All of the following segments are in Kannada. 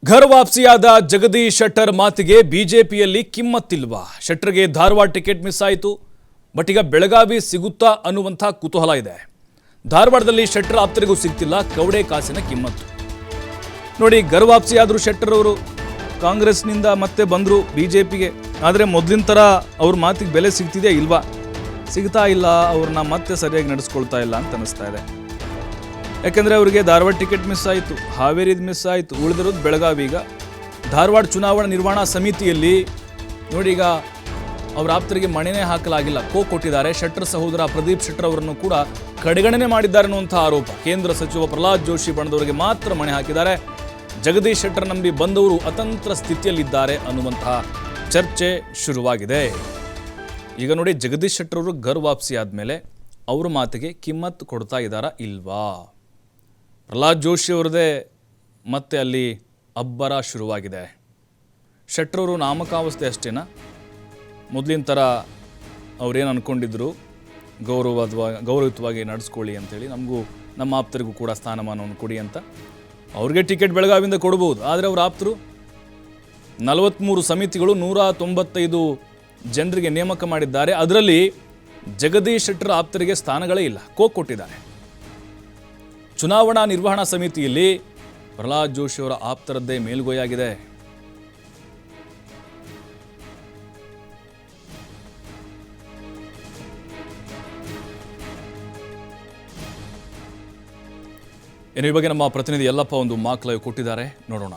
घर ವಾಪಸಿಯಾದ ಜಗದೀಶ್ ಶೆಟ್ಟರ್ ಮಾತಿಗೆ ಬಿಜೆಪಿಯಲ್ಲಿ ಕಿಮ್ಮತ್ತಿಲ್ವಾ? ಶೆಟ್ಟರ್ಗೆ ಧಾರವಾಡ ಟಿಕೆಟ್ ಮಿಸ್ ಆಯಿತು, ಬಟ್ ಈಗ ಬೆಳಗಾವಿ ಸಿಗುತ್ತಾ ಅನ್ನುವಂಥ ಕುತೂಹಲ ಇದೆ. ಧಾರವಾಡದಲ್ಲಿ ಶೆಟ್ಟರ್ ಆಪ್ತರಿಗೂ ಸಿಗ್ತಿಲ್ಲ ಕವಡೆ ಕಾಸಿನ ಕಿಮ್ಮತ್ತು. ನೋಡಿ, घर ವಾಪಸಿಯಾದರೂ ಶೆಟ್ಟರ್ ಅವರು ಕಾಂಗ್ರೆಸ್ನಿಂದ ಮತ್ತೆ ಬಂದರು ಬಿಜೆಪಿಗೆ. ಆದರೆ ಮೊದಲಿನ ಥರ ಅವ್ರ ಮಾತಿಗೆ ಬೆಲೆ ಸಿಗ್ತಿದೆಯಾ ಇಲ್ವಾ? ಸಿಗ್ತಾ ಇಲ್ಲ, ಅವ್ರನ್ನ ಮತ್ತೆ ಸರಿಯಾಗಿ ನಡೆಸ್ಕೊಳ್ತಾ ಇಲ್ಲ ಅಂತ ಅನಿಸ್ತಾ ಇದೆ. ಯಾಕೆಂದರೆ ಅವರಿಗೆ ಧಾರವಾಡ ಟಿಕೆಟ್ ಮಿಸ್ ಆಯಿತು, ಹಾವೇರಿದು ಮಿಸ್ ಆಯಿತು, ಉಳಿದಿರೋದು ಬೆಳಗಾವಿ. ಈಗ ಧಾರವಾಡ ಚುನಾವಣಾ ನಿರ್ವಹಣಾ ಸಮಿತಿಯಲ್ಲಿ ನೋಡಿ, ಈಗ ಅವರ ಆಪ್ತರಿಗೆ ಮಣೆನೇ ಹಾಕಲಾಗಿಲ್ಲ, ಕೊಟ್ಟಿದ್ದಾರೆ. ಶೆಟ್ಟರ್ ಸಹೋದರ ಪ್ರದೀಪ್ ಶೆಟ್ಟರ್ ಅವರನ್ನು ಕೂಡ ಕಡೆಗಣನೆ ಮಾಡಿದ್ದಾರೆ ಅನ್ನುವಂಥ ಆರೋಪ. ಕೇಂದ್ರ ಸಚಿವ ಪ್ರಹ್ಲಾದ್ ಜೋಶಿ ಬಣದವರಿಗೆ ಮಾತ್ರ ಮಣೆ ಹಾಕಿದ್ದಾರೆ. ಜಗದೀಶ್ ಶೆಟ್ಟರ್ ನಂಬಿ ಬಂದವರು ಅತಂತ್ರ ಸ್ಥಿತಿಯಲ್ಲಿದ್ದಾರೆ ಅನ್ನುವಂತಹ ಚರ್ಚೆ ಶುರುವಾಗಿದೆ. ಈಗ ನೋಡಿ, ಜಗದೀಶ್ ಶೆಟ್ಟರ್ ಅವರು घर ವಾಪಸಿ ಆದಮೇಲೆ ಅವ್ರ ಮಾತಿಗೆ ಕಿಮ್ಮತ್ತು ಕೊಡ್ತಾ ಇದ್ದಾರಾ ಇಲ್ವಾ? ಪ್ರಹ್ಲಾದ್ ಜೋಶಿ ಅವರದೇ ಮತ್ತೆ ಅಲ್ಲಿ ಅಬ್ಬರ ಶುರುವಾಗಿದೆ. ಶೆಟ್ಟರ್ ಅವರು ನಾಮಕಾವಸ್ಥೆ ಅಷ್ಟೇನಾ? ಮೊದಲಿನ ಥರ ಅವ್ರೇನು ಅಂದ್ಕೊಂಡಿದ್ರು, ಗೌರವಯುತವಾಗಿ ನಡೆಸ್ಕೊಳ್ಳಿ ಅಂಥೇಳಿ, ನಮಗೂ ನಮ್ಮ ಆಪ್ತರಿಗೂ ಕೂಡ ಸ್ಥಾನಮಾನವನ್ನು ಕೊಡಿ ಅಂತ. ಅವ್ರಿಗೆ ಟಿಕೆಟ್ ಬೆಳಗಾವಿಯಿಂದ ಕೊಡ್ಬೋದು, ಆದರೆ ಅವ್ರ ಆಪ್ತರು 43 ಸಮಿತಿಗಳು 195 ಜನರಿಗೆ ನೇಮಕ ಮಾಡಿದ್ದಾರೆ. ಅದರಲ್ಲಿ ಜಗದೀಶ್ ಶೆಟ್ಟರ್ ಆಪ್ತರಿಗೆ ಸ್ಥಾನಗಳೇ ಇಲ್ಲ, ಕೊಟ್ಟಿದ್ದಾರೆ. ಚುನಾವಣಾ ನಿರ್ವಹಣಾ ಸಮಿತಿಯಲ್ಲಿ ಪ್ರಹ್ಲಾದ್ ಜೋಶಿ ಅವರ ಆಪ್ತರದ್ದೇ ಮೇಲುಗೈಯಾಗಿದೆ. ಇನ್ನು ಈ ಬಗ್ಗೆ ನಮ್ಮ ಪ್ರತಿನಿಧಿ ಯಲ್ಲಪ್ಪ ಒಂದು ಮಾಕ್ ಲೈವ್ ಕೊಟ್ಟಿದ್ದಾರೆ, ನೋಡೋಣ.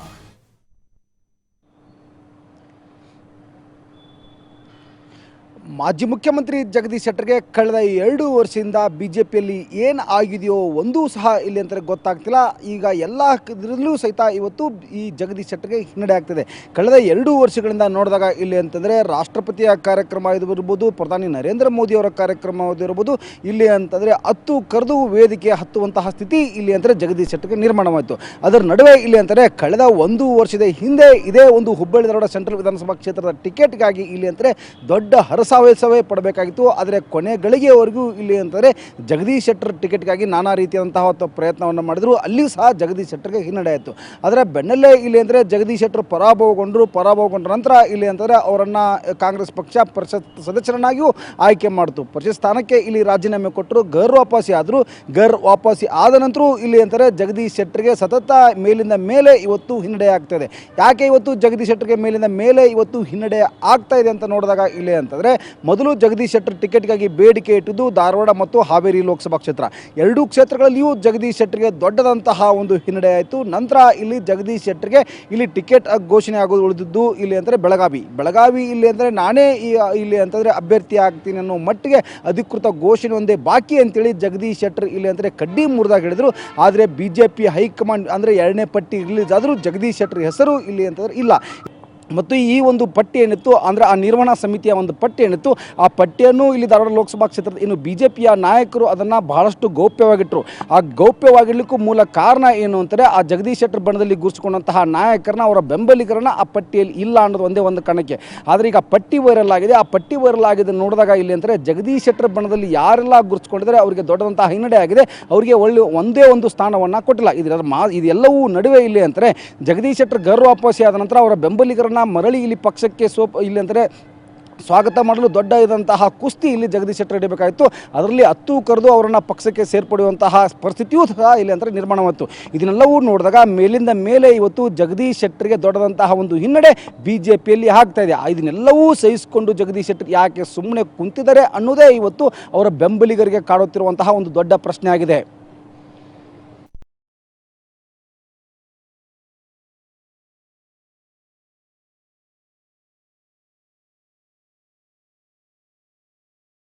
ಮಾಜಿ ಮುಖ್ಯಮಂತ್ರಿ ಜಗದೀಶ್ ಶೆಟ್ಟರ್ಗೆ ಕಳೆದ 2 ವರ್ಷದಿಂದ ಬಿಜೆಪಿಯಲ್ಲಿ ಏನು ಆಗಿದೆಯೋ ಒಂದೂ ಸಹ ಇಲ್ಲಿ ಅಂತ ಗೊತ್ತಾಗ್ತಿಲ್ಲ. ಈಗ ಎಲ್ಲ ಇದರಲ್ಲೂ ಸಹಿತ ಇವತ್ತು ಈ ಜಗದೀಶ್ ಶೆಟ್ಟರ್ಗೆ ಹಿನ್ನಡೆ ಆಗ್ತಿದೆ. ಕಳೆದ 2 ವರ್ಷಗಳಿಂದ ನೋಡಿದಾಗ ಇಲ್ಲಿ ಅಂತಂದರೆ ರಾಷ್ಟ್ರಪತಿಯ ಕಾರ್ಯಕ್ರಮ ಇರ್ಬೋದು, ಪ್ರಧಾನಿ ನರೇಂದ್ರ ಮೋದಿ ಅವರ ಕಾರ್ಯಕ್ರಮ ಇರ್ಬೋದು, ಇಲ್ಲಿ ಅಂತಂದರೆ ಕರೆದು ವೇದಿಕೆ ಹತ್ತುವಂತಹ ಸ್ಥಿತಿ ಇಲ್ಲಿ ಅಂದರೆ ಜಗದೀಶ್ ಶೆಟ್ಟರ್ಗೆ ನಿರ್ಮಾಣವಾಯಿತು. ಅದರ ನಡುವೆ ಇಲ್ಲಿ ಅಂತಾರೆ ಕಳೆದ 1 ವರ್ಷದ ಹಿಂದೆ ಇದೇ ಒಂದು ಹುಬ್ಬಳ್ಳಿ ಧಾರವಾಡ ಸೆಂಟ್ರಲ್ ವಿಧಾನಸಭಾ ಕ್ಷೇತ್ರದ ಟಿಕೆಟ್ಗಾಗಿ ಇಲ್ಲಿ ಅಂದರೆ ದೊಡ್ಡ ಹರಸಾಹಸವೇ ಪಡಬೇಕಾಗಿತ್ತು. ಆದರೆ ಕೊನೆ ಗಳಿಗೆವರೆಗೂ ಇಲ್ಲಿ ಅಂತಂದರೆ ಜಗದೀಶ್ ಶೆಟ್ಟರ್ ಟಿಕೆಟ್ಗಾಗಿ ನಾನಾ ರೀತಿಯಾದಂತಹ ಪ್ರಯತ್ನವನ್ನು ಮಾಡಿದ್ರು. ಅಲ್ಲಿಯೂ ಸಹ ಜಗದೀಶ್ ಶೆಟ್ಟರ್ಗೆ ಹಿನ್ನಡೆ ಆಯಿತು. ಅದರ ಬೆನ್ನಲ್ಲೇ ಇಲ್ಲಿ ಅಂದರೆ ಜಗದೀಶ್ ಶೆಟ್ಟರ್ ಪರಾಭವಗೊಂಡ ನಂತರ ಇಲ್ಲಿ ಅಂತಂದರೆ ಅವರನ್ನು ಕಾಂಗ್ರೆಸ್ ಪಕ್ಷ ಪರಿಷತ್ ಸದಸ್ಯರನ್ನಾಗಿಯೂ ಆಯ್ಕೆ ಮಾಡಿತು. ಪರಿಷತ್ ಸ್ಥಾನಕ್ಕೆ ಇಲ್ಲಿ ರಾಜೀನಾಮೆ ಕೊಟ್ಟರು, घर ವಾಪಸಿ ಆದ ನಂತರ ಇಲ್ಲಿ ಅಂತಾರೆ ಜಗದೀಶ್ ಶೆಟ್ಟರ್ಗೆ ಸತತ ಮೇಲಿಂದ ಮೇಲೆ ಇವತ್ತು ಹಿನ್ನಡೆ ಆಗ್ತಾ ಇದೆ. ಯಾಕೆ ಇವತ್ತು ಜಗದೀಶ್ ಶೆಟ್ಟರ್ಗೆ ಮೇಲಿಂದ ಮೇಲೆ ಇವತ್ತು ಹಿನ್ನಡೆ ಆಗ್ತಾ ಇದೆ ಅಂತ ನೋಡಿದಾಗ ಇಲ್ಲಿ ಅಂತಂದರೆ ಮೊದಲು ಜಗದೀಶ್ ಶೆಟ್ಟರ್ ಟಿಕೆಟ್ಗಾಗಿ ಬೇಡಿಕೆ ಇಟ್ಟಿದ್ದು ಧಾರವಾಡ ಮತ್ತು ಹಾವೇರಿ ಲೋಕಸಭಾ ಕ್ಷೇತ್ರ. 2 ಕ್ಷೇತ್ರಗಳಲ್ಲಿಯೂ ಜಗದೀಶ್ ಶೆಟ್ಟರ್ಗೆ ದೊಡ್ಡದಂತಹ ಒಂದು ಹಿನ್ನಡೆ ಆಯಿತು. ನಂತರ ಇಲ್ಲಿ ಜಗದೀಶ್ ಶೆಟ್ಟರ್ಗೆ ಇಲ್ಲಿ ಟಿಕೆಟ್ ಘೋಷಣೆ ಆಗೋದು ಉಳಿದಿದ್ದು ಇಲ್ಲಿ ಅಂದರೆ ಬೆಳಗಾವಿ ಇಲ್ಲಿ ಅಂದರೆ ನಾನೇ ಇಲ್ಲಿ ಅಂತಂದರೆ ಅಭ್ಯರ್ಥಿ ಆಗ್ತೀನಿ ಅನ್ನೋ ಮಟ್ಟಿಗೆ ಅಧಿಕೃತ ಘೋಷಣೆ ಒಂದೇ ಬಾಕಿ ಅಂತೇಳಿ ಜಗದೀಶ್ ಶೆಟ್ಟರ್ ಇಲ್ಲಿ ಅಂದರೆ ಕಡ್ಡಿ ಮುರಿದಾಗ ಹೇಳಿದರು. ಆದರೆ ಬಿಜೆಪಿ ಹೈಕಮಾಂಡ್ ಅಂದರೆ 2ನೇ ಪಟ್ಟಿ ರಿಲೀಸ್ ಆದರೂ ಜಗದೀಶ್ ಶೆಟ್ಟರ್ ಹೆಸರು ಇಲ್ಲಿ ಅಂತಂದರೆ ಇಲ್ಲ. ಮತ್ತು ಈ ಒಂದು ಪಟ್ಟಿ ಏನಿತ್ತು ಅಂದರೆ ಆ ನಿರ್ವಹಣಾ ಸಮಿತಿಯ ಒಂದು ಪಟ್ಟಿ ಏನಿತ್ತು, ಆ ಪಟ್ಟಿಯನ್ನು ಇಲ್ಲಿ ಧಾರವಾಡ ಲೋಕಸಭಾ ಕ್ಷೇತ್ರದ ಇನ್ನು ಬಿಜೆಪಿಯ ನಾಯಕರು ಅದನ್ನು ಬಹಳಷ್ಟು ಗೌಪ್ಯವಾಗಿಟ್ಟರು. ಆ ಗೌಪ್ಯವಾಗಿರಲಿಕ್ಕೂ ಮೂಲ ಕಾರಣ ಏನು ಅಂತಾರೆ, ಆ ಜಗದೀಶ್ ಶೆಟ್ಟರ್ ಬಣದಲ್ಲಿ ಗುರುತಿಸಿಕೊಂಡಂತಹ ನಾಯಕರನ್ನ ಅವರ ಬೆಂಬಲಿಗರನ್ನ ಆ ಪಟ್ಟಿಯಲ್ಲಿ ಇಲ್ಲ ಅನ್ನೋದು ಒಂದೇ ಒಂದು ಕಾರಣಕ್ಕೆ. ಆದರೆ ಈಗ ಪಟ್ಟಿ ವೈರಲ್ ಆಗಿದೆ. ಆ ಪಟ್ಟಿ ವೈರಲ್ ಆಗಿದೆ ನೋಡಿದಾಗ ಇಲ್ಲಿ ಅಂತಾರೆ ಜಗದೀಶ್ ಶೆಟ್ಟರ್ ಬಣದಲ್ಲಿ ಯಾರೆಲ್ಲ ಗುರುತಿಸ್ಕೊಂಡಿದ್ದಾರೆ ಅವರಿಗೆ ದೊಡ್ಡದಂತಹ ಹಿನ್ನಡೆ ಆಗಿದೆ. ಅವರಿಗೆ ಒಂದೇ ಒಂದು ಸ್ಥಾನವನ್ನು ಕೊಟ್ಟಿಲ್ಲ. ಇದೆಲ್ಲವೂ ನಡುವೆ ಇಲ್ಲಿ ಅಂತಾರೆ ಜಗದೀಶ್ ಶೆಟ್ಟರ್ घर ವಾಪಸಿ ಆದ ನಂತರ ಅವರ ಬೆಂಬಲಿಗರನ್ನ ಮರಳಿ ಇಲ್ಲಿ ಪಕ್ಷಕ್ಕೆ ಇಲ್ಲಿ ಅಂದರೆ ಸ್ವಾಗತ ಮಾಡಲು ದೊಡ್ಡ ಇದ್ದಂತಹ ಕುಸ್ತಿ ಇಲ್ಲಿ ಜಗದೀಶ್ ಶೆಟ್ಟರ್ ಹಿಡಿಬೇಕಾಯಿತು. ಅದರಲ್ಲಿ ಕರೆದು ಅವರನ್ನು ಪಕ್ಷಕ್ಕೆ ಸೇರ್ಪಡೆಯುವಂತಹ ಪರಿಸ್ಥಿತಿಯೂ ಸಹ ಇಲ್ಲಿ ಅಂದರೆ ನಿರ್ಮಾಣವಾಯಿತು. ಇದನ್ನೆಲ್ಲವೂ ನೋಡಿದಾಗ ಮೇಲಿಂದ ಮೇಲೆ ಇವತ್ತು ಜಗದೀಶ್ ಶೆಟ್ಟರ್ಗೆ ದೊಡ್ಡದಂತಹ ಒಂದು ಹಿನ್ನಡೆ ಬಿಜೆಪಿಯಲ್ಲಿ ಆಗ್ತಾ ಇದೆ. ಇದನ್ನೆಲ್ಲವೂ ಸಹಿಸಿಕೊಂಡು ಜಗದೀಶ್ ಶೆಟ್ಟರ್ ಯಾಕೆ ಸುಮ್ಮನೆ ಕುಂತಿದ್ದಾರೆ ಅನ್ನೋದೇ ಇವತ್ತು ಅವರ ಬೆಂಬಲಿಗರಿಗೆ ಕಾಡುತ್ತಿರುವಂತಹ ಒಂದು ದೊಡ್ಡ ಪ್ರಶ್ನೆ ಆಗಿದೆ.